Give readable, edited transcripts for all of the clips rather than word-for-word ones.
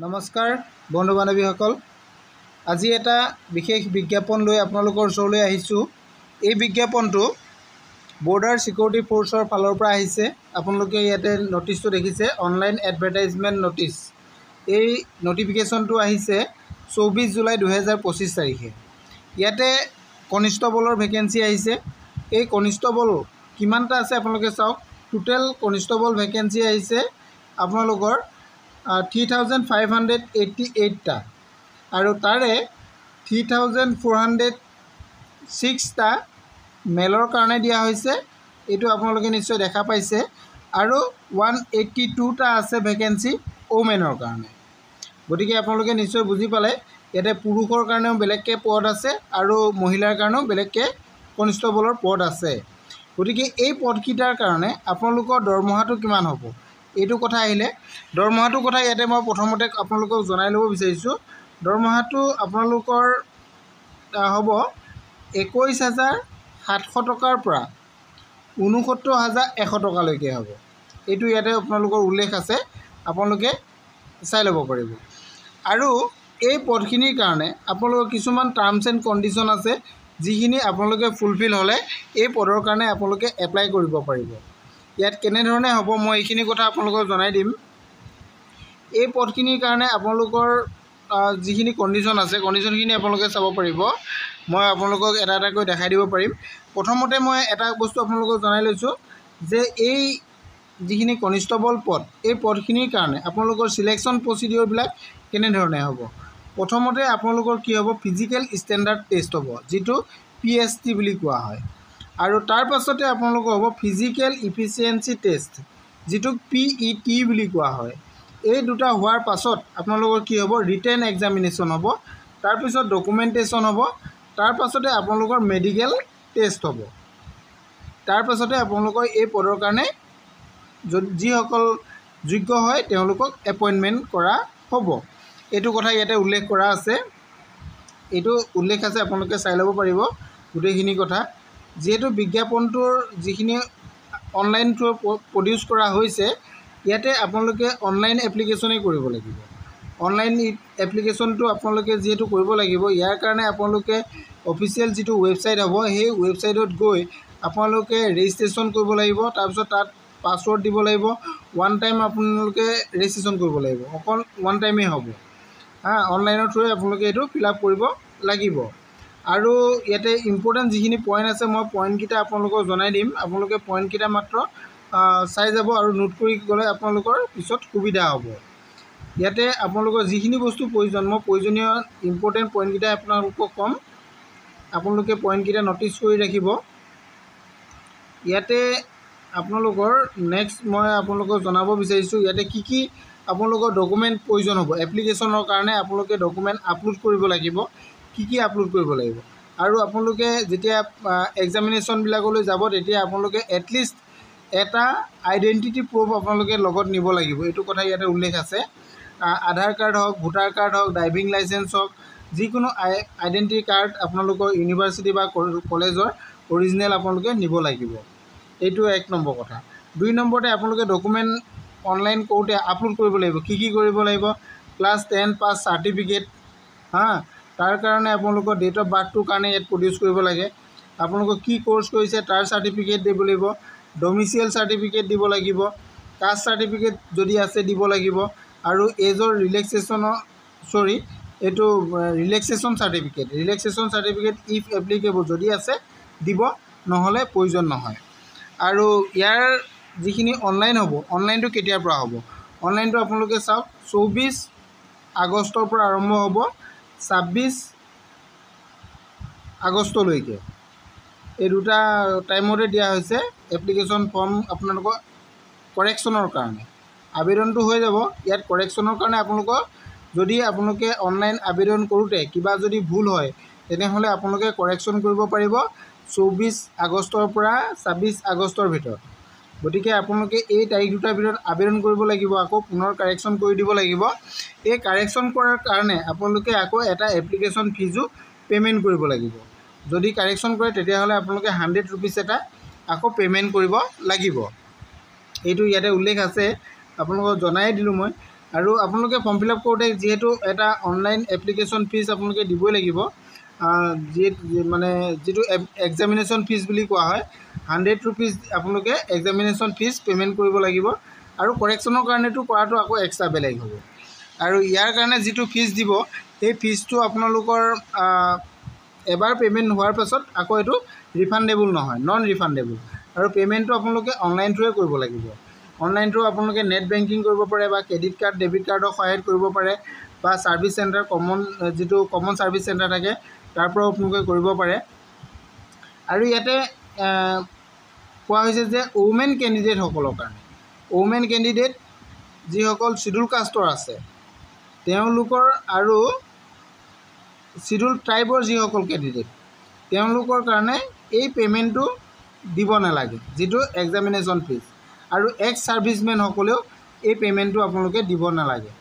নমস্কাৰ বন্ধু বান্ধৱীসকল, আজি এটা বিশেষ বিজ্ঞাপন লৈ আপোনালোকৰ ওচৰলৈ আহিছোঁ। এই বিজ্ঞাপনটো বৰ্ডাৰ চিকিউৰিটি ফ'ৰ্চৰ ফালৰ পৰা আহিছে। আপোনালোকে ইয়াতে নটিচটো দেখিছে, অনলাইন এডভাৰটাইজমেণ্ট নটিচ। এই নটিফিকেশ্যনটো আহিছে 24 জুলাই 2025 তাৰিখে। ইয়াতে কনিষ্টবলৰ ভেকেঞ্চি আহিছে। এই কনিষ্টবল কিমানটা আছে আপোনালোকে চাওক। টোটেল কনিষ্টবল ভেকেঞ্চি আহিছে আপোনালোকৰ 3588টা আৰু তাৰে 3406টা মেলৰ কাৰণে দিয়া হৈছে। এইটো আপোনালোকে নিশ্চয় দেখা পাইছে। আৰু 182টা আছে ভেকেঞ্চি ওমেনৰ কাৰণে। গতিকে আপোনালোকে নিশ্চয় বুজি পালে, ইয়াতে পুৰুষৰ কাৰণেও বেলেগকৈ পদ আছে আৰু মহিলাৰ কাৰণেও বেলেগকৈ কনিষ্টবলৰ পদ আছে। গতিকে এই পদকেইটাৰ কাৰণে আপোনালোকৰ দৰমহাটো কিমান হ'ব, এইটো কথা আহিলে। দৰমহাটোৰ কথা ইয়াতে মই প্ৰথমতে আপোনালোকক জনাই ল'ব বিচাৰিছোঁ। দৰমহাটো আপোনালোকৰ হ'ব 21,700 টকাৰ পৰা 69,100 টকালৈকে হ'ব। এইটো ইয়াতে আপোনালোকৰ উল্লেখ আছে, আপোনালোকে চাই ল'ব পাৰিব। আৰু এই পদখিনিৰ কাৰণে আপোনালোকৰ কিছুমান টাৰ্মছ এণ্ড কণ্ডিশ্যন আছে, যিখিনি আপোনালোকে ফুলফিল হ'লে এই পদৰ কাৰণে আপোনালোকে এপ্লাই কৰিব পাৰিব। ইয়াত কেনেধৰণে হ'ব মই এইখিনি কথা আপোনালোকক জনাই দিম। এই পদখিনিৰ কাৰণে আপোনালোকৰ যিখিনি কণ্ডিশ্যন আছে, কণ্ডিশ্যনখিনি আপোনালোকে চাব পাৰিব। মই আপোনালোকক এটা এটাকৈ দেখাই দিব পাৰিম। প্ৰথমতে মই এটা বস্তু আপোনালোকক জনাই লৈছোঁ যে এই যিখিনি কনিষ্টবল পদ, এই পদখিনিৰ কাৰণে আপোনালোকৰ চিলেকশ্যন প্ৰচিডিঅ'ৰবিলাক কেনেধৰণে হ'ব। প্ৰথমতে আপোনালোকৰ কি হ'ব, ফিজিকেল ষ্টেণ্ডাৰ্ড টেষ্ট হ'ব, যিটো PST বুলি কোৱা হয়। আৰু তাৰ পাছতে আপোনালোকৰ হ'ব ফিজিকেল ইফিচিয়েঞ্চি টেষ্ট, যিটোক PET বুলি কোৱা হয়। এই দুটা হোৱাৰ পাছত আপোনালোকৰ কি হ'ব, ৰিটেন এক্সামিনেশ্যন হ'ব। তাৰপিছত ডকুমেণ্টেশ্যন হ'ব। তাৰ পাছতে আপোনালোকৰ মেডিকেল টেষ্ট হ'ব। তাৰ পাছতে আপোনালোকৰ এই পদৰ কাৰণে যিসকল যোগ্য হয় তেওঁলোকক এপইণ্টমেণ্ট কৰা হ'ব। এইটো কথা ইয়াতে উল্লেখ কৰা আছে, এইটো উল্লেখ আছে, আপোনালোকে চাই ল'ব পাৰিব গোটেইখিনি কথা। যিহেতু বিজ্ঞাপনটোৰ যিখিনি অনলাইন থ্ৰু প্ৰডিউচ কৰা হৈছে, ইয়াতে আপোনালোকে অনলাইন এপ্লিকেশ্যনেই কৰিব লাগিব। অনলাইন এপ্লিকেশ্যনটো আপোনালোকে যিহেতু কৰিব লাগিব, ইয়াৰ কাৰণে আপোনালোকে অফিচিয়েল যিটো ৱেবছাইট হ'ব, সেই ৱেবছাইটত গৈ আপোনালোকে ৰেজিষ্ট্ৰেশ্যন কৰিব লাগিব। তাৰপিছত তাত পাছৱৰ্ড দিব লাগিব। ওৱান টাইম আপোনালোকে ৰেজিষ্ট্ৰেশ্যন কৰিব লাগিব, অকল ওৱান টাইমেই হ'ব। অনলাইনৰ থ্ৰুৱে আপোনালোকে এইটো ফিল আপ কৰিব লাগিব। আৰু ইয়াতে ইম্পৰ্টেণ্ট যিখিনি পইণ্ট আছে, মই পইণ্টকেইটা আপোনালোকক জনাই দিম। আপোনালোকে পইণ্টকেইটা মাত্ৰ চাই যাব আৰু নোট কৰি গ'লে আপোনালোকৰ পিছত সুবিধা হ'ব। ইয়াতে আপোনালোকৰ যিখিনি বস্তু প্ৰয়োজন, মই প্ৰয়োজনীয় ইম্পৰ্টেণ্ট পইণ্টকেইটা আপোনালোকক ক'ম। আপোনালোকে পইণ্টকেইটা ন'টিচ কৰি ৰাখিব। ইয়াতে আপোনালোকৰ নেক্সট মই আপোনালোকক জনাব বিচাৰিছোঁ, ইয়াতে কি আপোনালোকৰ ডকুমেণ্ট প্ৰয়োজন হ'ব। এপ্লিকেশ্যনৰ কাৰণে আপোনালোকে ডকুমেণ্ট আপলোড কৰিব লাগিব। কি আপলোড কৰিব লাগিব, আৰু আপোনালোকে যেতিয়া এক্সামিনেশ্যনবিলাকলৈ যাব, তেতিয়া আপোনালোকে এটলিষ্ট এটা আইডেণ্টিটি প্ৰুফ আপোনালোকে লগত নিব লাগিব। এইটো কথা ইয়াতে উল্লেখ আছে। আধাৰ কাৰ্ড হওক, ভোটাৰ কাৰ্ড হওক, ড্ৰাইভিং লাইচেঞ্চ হওক, যিকোনো আইডেণ্টিটি কাৰ্ড আপোনালোকৰ ইউনিভাৰ্চিটি বা কলেজৰ অৰিজিনেল আপোনালোকে নিব লাগিব। এইটো 1 নম্বৰ কথা। 2 নম্বৰতে আপোনালোকে ডকুমেণ্ট অনলাইন কৰোঁতে আপলোড কৰিব লাগিব। কি কৰিব লাগিব, ক্লাছ 10 পাছ চাৰ্টিফিকেট, তাৰ কাৰণে আপোনালোকৰ ডেট অফ বাৰ্থটোৰ কাৰণে ইয়াত প্ৰডিউচ কৰিব লাগে। আপোনালোকৰ কি ক'ৰ্চ কৰিছে তাৰ চাৰ্টিফিকেট দিব লাগিব। ডমিচিয়েল চাৰ্টিফিকেট দিব লাগিব। কাষ্ট চাৰ্টিফিকেট যদি আছে দিব লাগিব। আৰু এজৰ ৰিলেক্সেশ্যন চাৰ্টিফিকেট ইফ এপ্লিকেবল যদি আছে দিব, নহ'লে প্ৰয়োজন নহয়। আৰু ইয়াৰ যিখিনি অনলাইন হ'ব, অনলাইনটো কেতিয়াৰ পৰা হ'ব, অনলাইনটো আপোনালোকে চাওক। 24 আগষ্টৰ পৰা আৰম্ভ হ'ব, 26 আগষ্টলৈকে। এই দুটা টাইমতে দিয়া হৈছে এপ্লিকেশ্যন ফৰ্ম আপোনালোকৰ কাৰেকশ্যনৰ কাৰণে। আবেদনটো হৈ যাব। ইয়াত কাৰেকশ্যনৰ কাৰণে আপোনালোকে অনলাইন আবেদন কৰোঁতে কিবা যদি ভুল হয়, তেনেহ'লে আপোনালোকে কাৰেকশ্যন কৰিব পাৰিব 24 আগষ্টৰ পৰা 26 আগষ্টৰ ভিতৰত। গতিকে আপোনালোকে এই তাৰিখ দুটাৰ ভিতৰত আবেদন কৰিব লাগিব, আকৌ পুনৰ কাৰেকশ্যন কৰি দিব লাগিব। এই কাৰেকশ্যন কৰাৰ কাৰণে আপোনালোকে আকৌ এটা এপ্লিকেশ্যন ফিজো পে'মেণ্ট কৰিব লাগিব। যদি কাৰেকশ্যন কৰে তেতিয়াহ'লে আপোনালোকে 100 ৰুপিজ এটা আকৌ পে'মেণ্ট কৰিব লাগিব। এইটো ইয়াতে উল্লেখ আছে, আপোনালোকক জনাই দিলোঁ মই। আৰু আপোনালোকে ফৰ্ম ফিল আপ কৰোঁতে যিহেতু এটা অনলাইন এপ্লিকেশ্যন ফিজ আপোনালোকে দিবই লাগিব, মানে যিটো এক্সামিনেশ্যন ফিজ বুলি কোৱা হয় 100 ৰুপিজ আপোনালোকে এক্সামিনেশ্যন ফিজ পে'মেণ্ট কৰিব লাগিব। আৰু কাৰেকশ্যনৰ কাৰণেতো কৰাটো আকৌ এক্সট্ৰা বেলেগ হ'ব। আৰু ইয়াৰ কাৰণে যিটো ফিজ দিব সেই ফিজটো আপোনালোকৰ এবাৰ পে'মেণ্ট হোৱাৰ পাছত আকৌ এইটো ৰিফাণ্ডেবল নহয়, নন ৰিফাণ্ডেবল। আৰু পে'মেণ্টটো আপোনালোকে অনলাইন থ্ৰুৱে কৰিব লাগিব। অনলাইন থ্ৰু আপোনালোকে নেট বেংকিং কৰিব পাৰে বা ক্ৰেডিট কাৰ্ড ডেবিট কাৰ্ডৰ সহায়ত কৰিব পাৰে বা ছাৰ্ভিচ চেণ্টাৰ যিটো কমন ছাৰ্ভিচ চেণ্টাৰ থাকে তাৰ পৰাও আপোনালোকে কৰিব পাৰে। আৰু ইয়াতে কোৱা হৈছে যে ওমেন কেণ্ডিডেটসকলৰ কাৰণে, ওমেন কেণ্ডিডেট যিসকল চিডুল কাষ্টৰ আছে তেওঁলোকৰ আৰু চিডুল ট্ৰাইবৰ যিসকল কেণ্ডিডেট তেওঁলোকৰ কাৰণে এই পে'মেণ্টটো দিব নালাগে, যিটো এক্সামিনেশ্যন ফিজ। আৰু এক্স ছাৰ্ভিচমেনসকলেও এই পে'মেণ্টটো আপোনালোকে দিব নালাগে।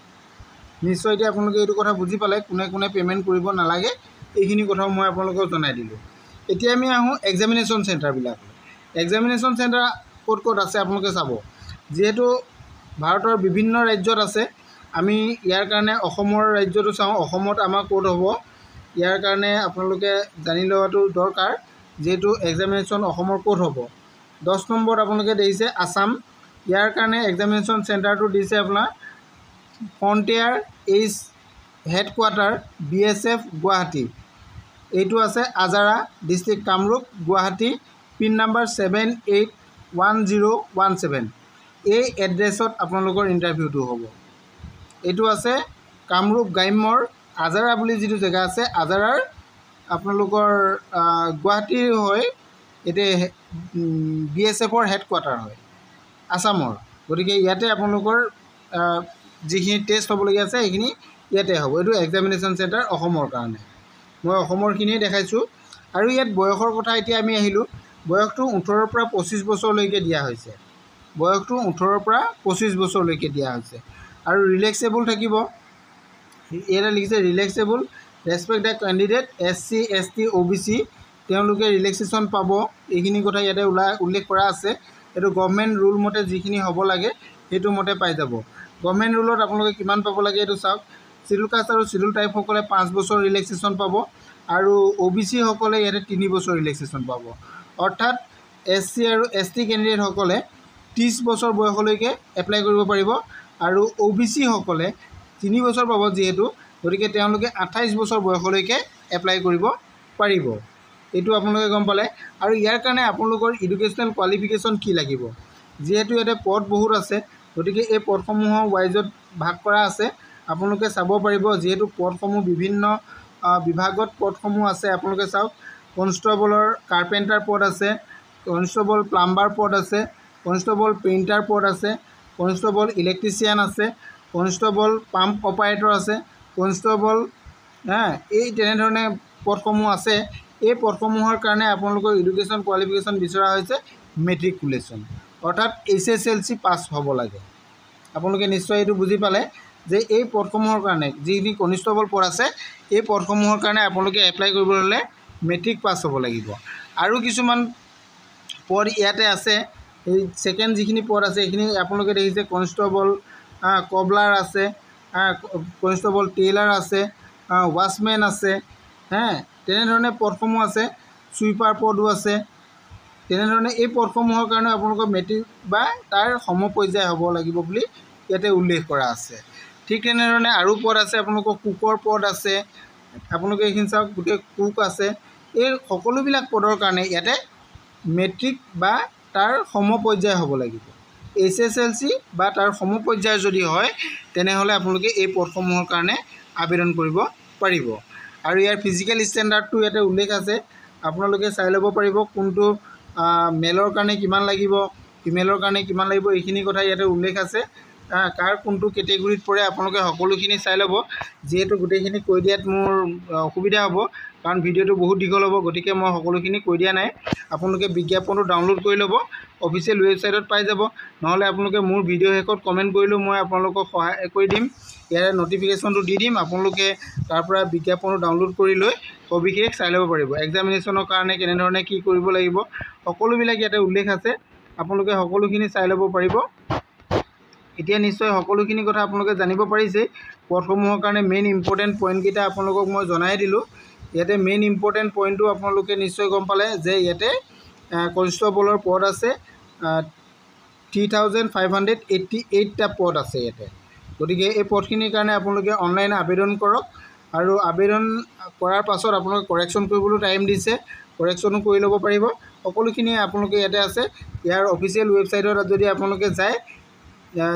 নিশ্চয় এতিয়া আপোনালোকে এইটো কথা বুজি পালে কোনে কোনে পে'মেণ্ট কৰিব নালাগে, এইখিনি কথাও মই আপোনালোকক জনাই দিলোঁ। এতিয়া আমি আহোঁ এক্সামিনেশ্যন চেণ্টাৰবিলাকলৈ। এক্সামিনেশ্যন চেণ্টাৰ ক'ত ক'ত আছে আপোনালোকে চাব। যিহেতু ভাৰতৰ বিভিন্ন ৰাজ্যত আছে, আমি ইয়াৰ কাৰণে অসমৰ ৰাজ্যটো চাওঁ। অসমত আমাৰ ক'ত হ'ব ইয়াৰ কাৰণে আপোনালোকে জানি লোৱাটো দৰকাৰ, যিহেতু এক্সামিনেশ্যন অসমৰ ক'ত হ'ব। 10 নম্বৰত আপোনালোকে দেখিছে আছাম। ইয়াৰ কাৰণে এক্সামিনেশ্যন চেণ্টাৰটো দিছে আপোনাৰ frontier H headquarter BSF Guwahati. এইটো আছে Azara district Kamrup Guwahati, pin number 781017। এই এড্ৰেছত আপোনালোকৰ ইণ্টাৰভিউটো হ'ব। এইটো আছে কামৰূপ গ্ৰাম্যৰ আজাৰা বুলি যিটো জেগা আছে, আজাৰাৰ আপোনালোকৰ গুৱাহাটীৰ হয়, এতিয়া BSFৰ হেডকোৱাৰ্টাৰ হয় আছামৰ। গতিকে ইয়াতে আপোনালোকৰ যিখিনি টেষ্ট হ'বলগীয়া আছে সেইখিনি ইয়াতে হ'ব। এইটো এক্সামিনেশ্যন চেণ্টাৰ অসমৰ কাৰণে, মই অসমৰখিনিয়ে দেখাইছোঁ। আৰু ইয়াত বয়সৰ কথা এতিয়া আমি আহিলোঁ। বয়সটো 18ৰ পৰা 25 বছৰলৈকে দিয়া হৈছে। বয়সটো 18ৰ পৰা 25 বছৰলৈকে দিয়া হৈছে। আৰু ৰিলেক্সেবল থাকিব। ইয়াতে লিখিছে relaxable respect the candidate SC ST OBC, তেওঁলোকে ৰিলেক্সেশ্যন পাব। এইখিনি কথা ইয়াতে উল্লেখ কৰা আছে। এইটো গভৰ্ণমেণ্ট ৰুল মতে যিখিনি হ'ব লাগে সেইটো মতে পাই যাব। গভৰ্ণমেণ্ট ৰুলত আপোনালোকে কিমান পাব লাগে এইটো চাওক। চিডুল কাষ্ট আৰু চিডুল ট্ৰাইবসকলে 5 বছৰ ৰিলেক্সেশ্যন পাব আৰু OBC সকলে ইয়াতে 3 বছৰ ৰিলেক্সেশ্যন পাব। অৰ্থাৎ SC আৰু ST কেণ্ডিডেটসকলে 30 বছৰ বয়সলৈকে এপ্লাই কৰিব পাৰিব আৰু OBC সকলে 3 বছৰ পাব যিহেতু, গতিকে তেওঁলোকে 28 বছৰ বয়সলৈকে এপ্লাই কৰিব পাৰিব। এইটো আপোনালোকে গম পালে। আৰু ইয়াৰ কাৰণে আপোনালোকৰ এডুকেশ্যনেল কোৱালিফিকেশ্যন কি লাগিব। যিহেতু ইয়াতে পদ বহুত আছে, গতিকে এই পদসমূহৰ ৱাইজত ভাগ কৰা আছে। আপোনালোকে চাব পাৰিব, যিহেতু পদসমূহ বিভিন্ন বিভাগত পদসমূহ আছে। আপোনালোকে চাওক, কনষ্টেবলৰ কাৰ্পেণ্টাৰ পদ আছে, কনষ্টেবল প্লাম্বাৰ পদ আছে, কনষ্টেবল পেইণ্টাৰ পদ আছে, কনষ্টেবল ইলেক্ট্ৰিচিয়ান আছে, কনষ্টেবল পাম্প অপাৰেটৰ আছে, কনষ্টেবল এই তেনেধৰণে পদসমূহ আছে। এই পদসমূহৰ কাৰণে আপোনালোকৰ এডুকেশ্যন কোৱালিফিকেশ্যন বিচৰা হৈছে মেট্ৰিকুলেশ্যন, অৰ্থাৎ HSLC পাছ হ'ব লাগে। আপোনালোকে নিশ্চয় এইটো বুজি পালে যে এই পদসমূহৰ কাৰণে যিখিনি কনষ্টেবল পদ আছে এই পদসমূহৰ কাৰণে আপোনালোকে এপ্লাই কৰিবলৈ হ'লে মেট্ৰিক পাছ হ'ব লাগিব। আৰু কিছুমান পদ ইয়াতে আছে। এই ছেকেণ্ড যিখিনি পদ আছে সেইখিনি আপোনালোকে দেখিছে কনষ্টেবল কবলাৰ আছে, কনষ্টেবল টেইলাৰ আছে, ৱাচমেন আছে, তেনেধৰণে পদসমূহ আছে। চুইপাৰ পদো আছে। তেনেধৰণে এই পদসমূহৰ কাৰণে আপোনালোকৰ মেট্ৰিক বা তাৰ সমপৰ্যায় হ'ব লাগিব বুলি ইয়াতে উল্লেখ কৰা আছে। ঠিক তেনেধৰণে আৰু পদ আছে, আপোনালোকৰ কুকৰ পদ আছে। আপোনালোকে এইখিনি চাওক, গোটেই কুক আছে। এই সকলোবিলাক পদৰ কাৰণে ইয়াতে মেট্ৰিক বা তাৰ সমপৰ্যায় হ'ব লাগিব। HSLC বা তাৰ সমপৰ্যায়ৰ যদি হয় তেনেহ'লে আপোনালোকে এই পদসমূহৰ কাৰণে আবেদন কৰিব পাৰিব। আৰু ইয়াৰ ফিজিকেল ষ্টেণ্ডাৰ্ডটো ইয়াতে উল্লেখ আছে। আপোনালোকে চাই ল'ব পাৰিব কোনটো মেলৰ কাৰণে কিমান লাগিব, ফিমেলৰ কাৰণে কিমান লাগিব, এইখিনি কথা ইয়াতে উল্লেখ আছে। কাৰ কোনটো কেটেগৰীত পৰে আপোনালোকে সকলোখিনি চাই ল'ব। যিহেতু গোটেইখিনি কৈ দিয়াত মোৰ অসুবিধা হ'ব, কাৰণ ভিডিঅ'টো বহুত দীঘল হ'ব, গতিকে মই সকলোখিনি কৈ দিয়া নাই। আপোনালোকে বিজ্ঞাপনটো ডাউনলোড কৰি ল'ব, অফিচিয়েল ৱেবছাইটত পাই যাব। নহ'লে আপোনালোকে মোৰ ভিডিঅ' শেষত কমেণ্ট কৰিলেও মই আপোনালোকক সহায় কৰি দিম, ইয়াৰে ন'টিফিকেশ্যনটো দি দিম। আপোনালোকে তাৰ পৰা বিজ্ঞাপনটো ডাউনলোড কৰি লৈ সবিশেষ চাই ল'ব পাৰিব। এক্সামিনেশ্যনৰ কাৰণে কেনেধৰণে কি কৰিব লাগিব সকলোবিলাক ইয়াতে উল্লেখ আছে। আপোনালোকে সকলোখিনি চাই ল'ব পাৰিব। এতিয়া নিশ্চয় সকলোখিনি কথা আপোনালোকে জানিব পাৰিছে। পদসমূহৰ কাৰণে মেইন ইম্পৰ্টেণ্ট পইণ্টকেইটা আপোনালোকক মই জনাই দিলোঁ। ইয়াতে মেইন ইম্পৰ্টেণ্ট পইণ্টটো আপোনালোকে নিশ্চয় গম পালে যে ইয়াতে কনষ্টেবলৰ পদ আছে 3588টা পদ আছে ইয়াতে। গতিকে এই পদখিনিৰ কাৰণে আপোনালোকে অনলাইন আবেদন কৰক আৰু আবেদন কৰাৰ পাছত আপোনালোকে কাৰেকশ্যন কৰিবলৈ টাইম দিছে, কাৰেকশ্যনো কৰি ল'ব পাৰিব। সকলোখিনি আপোনালোকে ইয়াতে আছে। ইয়াৰ অফিচিয়েল ৱেবছাইটত যদি আপোনালোকে যায়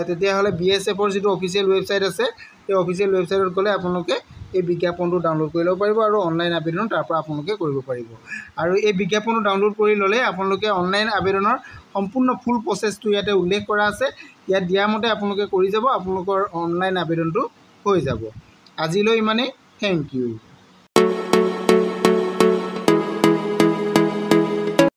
তেতিয়াহ'লে BSFৰ যিটো অফিচিয়েল ৱেবছাইট আছে সেই অফিচিয়েল ৱেবছাইটত গ'লে আপোনালোকে এই বিজ্ঞাপনটো ডাউনলোড কৰি ল'ব পাৰিব আৰু অনলাইন আবেদন তাৰ পৰা আপোনালোকে কৰিব পাৰিব। আৰু এই বিজ্ঞাপনটো ডাউনলোড কৰি ল'লে আপোনালোকে অনলাইন আবেদনৰ সম্পূৰ্ণ ফুল প্ৰচেছটো ইয়াতে উল্লেখ কৰা আছে। ইয়াত দিয়া মতে আপোনালোকে কৰি যাব, আপোনালোকৰ অনলাইন আবেদনটো হৈ যাব। আজিলৈ ইমানেই। Thank U.